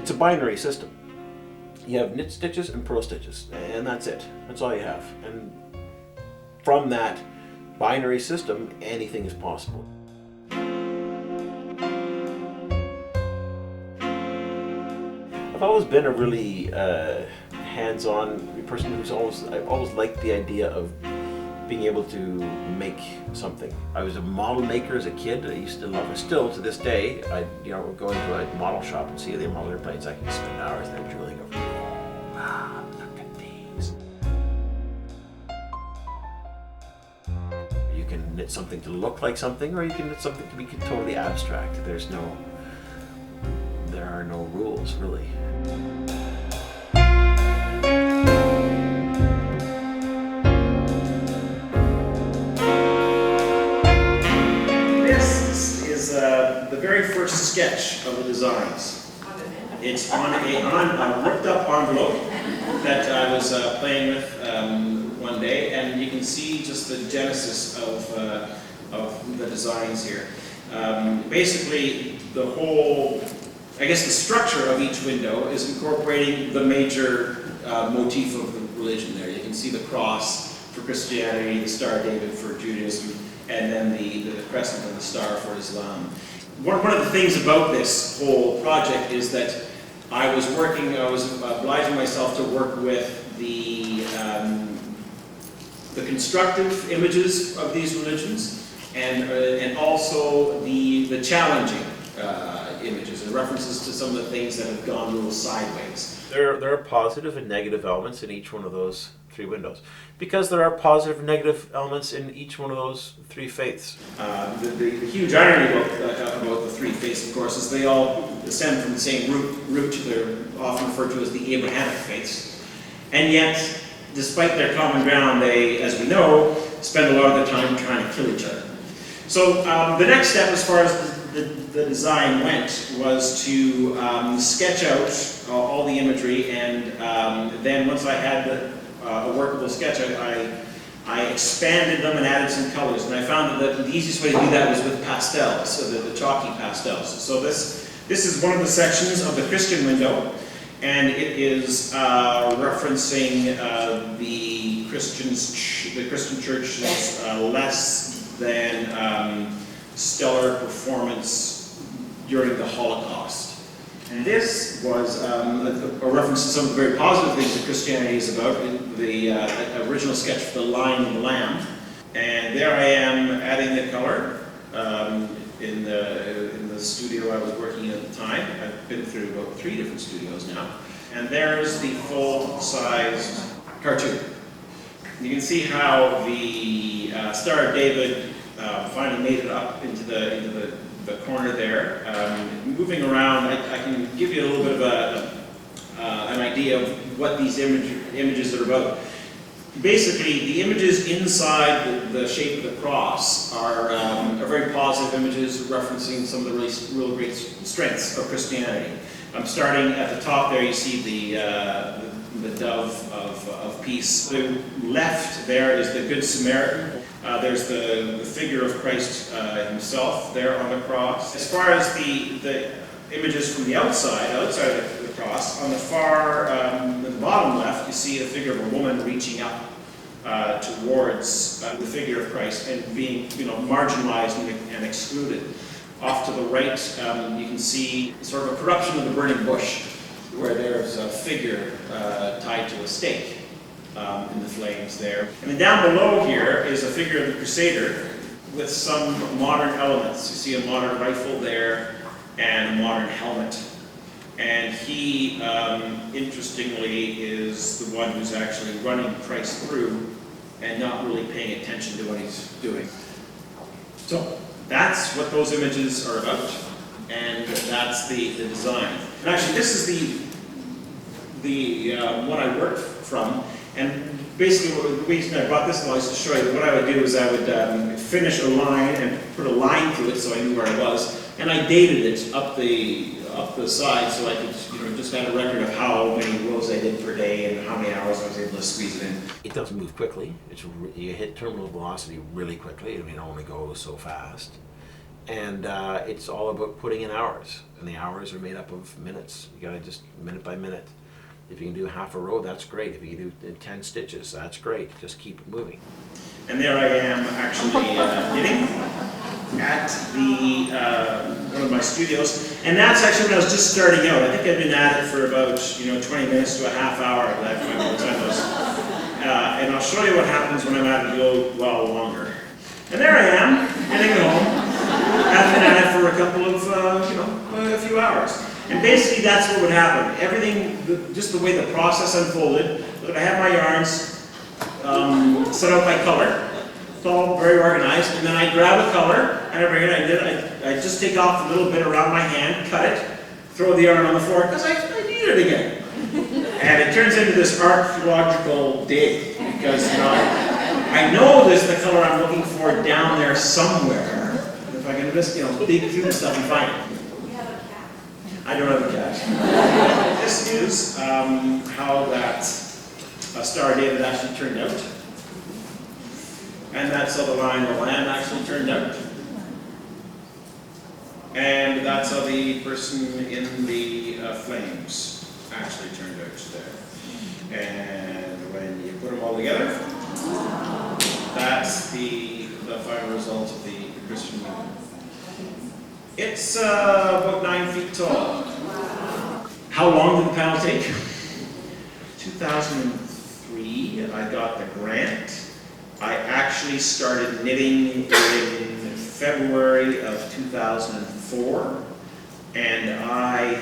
It's a binary system. You have knit stitches and purl stitches, and that's it. That's all you have. And from that binary system, anything is possible. I've always been a really hands-on person I've always liked the idea of being able to make something. I was a model maker as a kid. I used to love it. Still to this day, I go into a model shop and see the model airplanes. I can spend hours there drooling over. Wow, look at these. You can knit something to look like something, or you can knit something to be totally abstract. There are no rules, really. The very first sketch of the designs. It's on a ripped up envelope that I was playing with one day, and you can see just the genesis of the designs here. Basically, the structure of each window is incorporating the major motif of the religion there. You can see the cross for Christianity, the Star of David for Judaism, and then the crescent and the star for Islam. One of the things about this whole project is that I was obliging myself to work with the constructive images of these religions, and also the challenging images and references to some of the things that have gone a little sideways. There are positive and negative elements in each one of those three windows, because there are positive and negative elements in each one of those three faiths. The huge irony about the three faiths, of course, is they all descend from the same root. They're often referred to as the Abrahamic faiths. And yet, despite their common ground, they, as we know, spend a lot of their time trying to kill each other. So the next step, as far as the design went, was to sketch out all the imagery, and then once I had a workable sketch, I expanded them and added some colors, and I found that the easiest way to do that was with pastels, so the chalky pastels. So this is one of the sections of the Christian window, and it is referencing the Christian church's less than stellar performance during the Holocaust. And this was a reference to some of the very positive things that Christianity is about, the original sketch for the Lion and the Lamb. And there I am adding the color in the studio I was working in at the time. I've been through about 3 different studios now. And there's the full-sized cartoon. You can see how the Star of David finally made it up into the corner there. Moving around, I can give you a little bit of an idea of what these images are about. Basically, the images inside the shape of the cross are very positive images referencing some of the real great strengths of Christianity. Starting at the top there, you see the dove of peace. To the left there is the Good Samaritan. There's the figure of Christ himself there on the cross. As far as the images from the outside of the cross, on the the bottom left, you see a figure of a woman reaching up towards the figure of Christ and being marginalized and excluded. Off to the right, you can see sort of a corruption of the burning bush, where there's a figure tied to a stake in the flames there. And then down below here is a figure of the Crusader with some modern elements. You see a modern rifle there and a modern helmet. And he, interestingly, is the one who's actually running Christ through and not really paying attention to what he's doing. So that's what those images are about, and that's the design. And actually, this is the one I worked from, and basically the reason I brought this along is to show you that what I would do is I would finish a line and put a line through it so I knew where I was, and I dated it up the side so I could just have a record of how many rows I did per day and how many hours I was able to squeeze it in. It doesn't move quickly. You hit terminal velocity really quickly. I mean, it only goes so fast. And it's all about putting in hours, and the hours are made up of minutes. You gotta just minute by minute. If you can do half a row, that's great. If you can do 10 stitches, that's great. Just keep it moving. And there I am actually knitting at the one of my studios, and that's actually when I was just starting out. I think I've been at it for about 20 minutes to a half hour at that point. And I'll show you what happens when I'm at it a little while longer. And there I am, heading home. I've been at it for a couple of, a few hours. And basically that's what would happen. Everything, just the way the process unfolded, that I have my yarns set out by color. It's all very organized. And then I grab a color, and I bring it, I just take off a little bit around my hand, cut it, throw the yarn on the floor, because I need it again. And it turns into this archaeological dig, because I know there's the color I'm looking for down there somewhere. If I can just, dig through the stuff and find it. You have a cat? I don't have a cat. This is how that Star of David actually turned out. And that's how the Lion of the Lamb actually turned out. And that's how the person in the flames actually turned out there. And when you put them all together, that's the final result of the Christian movement. It's about 9 feet tall. How long did the panel take? 2003, I got the grant. I actually started knitting in February of 2004, and I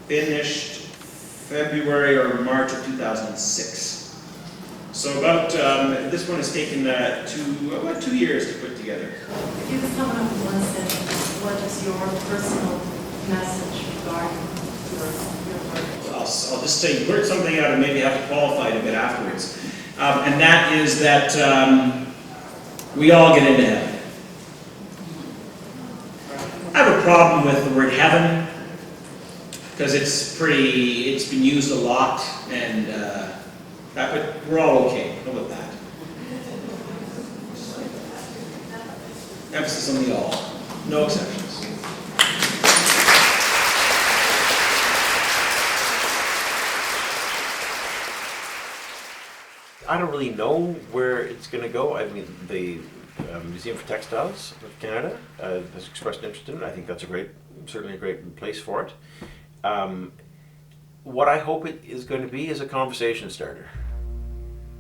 finished February or March of 2006. So about, this one has taken about 2 years to put together. If you could sum up in one sentence, what is your personal message regarding your work? I'll just say, blurt something out and maybe have to qualify it a bit afterwards. And that is that we all get into heaven. I have a problem with the word heaven because it's been used a lot, and but we're all okay. How about that? Emphasis on the all. No exceptions. I don't really know where it's going to go. I mean, the Museum for Textiles of Canada has expressed interest in it. I think that's certainly a great place for it. What I hope it is going to be is a conversation starter.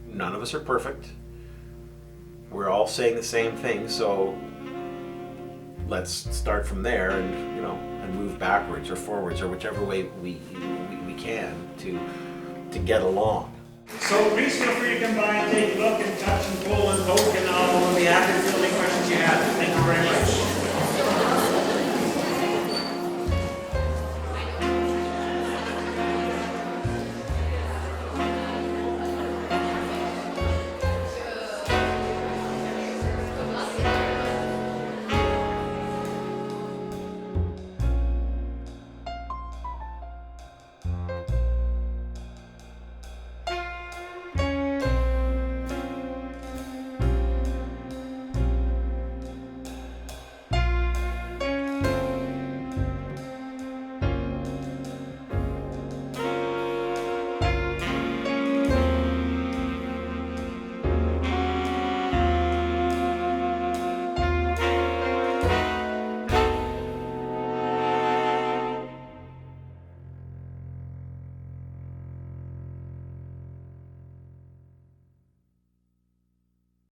None of us are perfect. We're all saying the same thing, so let's start from there and and move backwards or forwards or whichever way we can to get along. So please feel free to come by and take a look and touch and pull and poke, and I'll be happy to field any questions.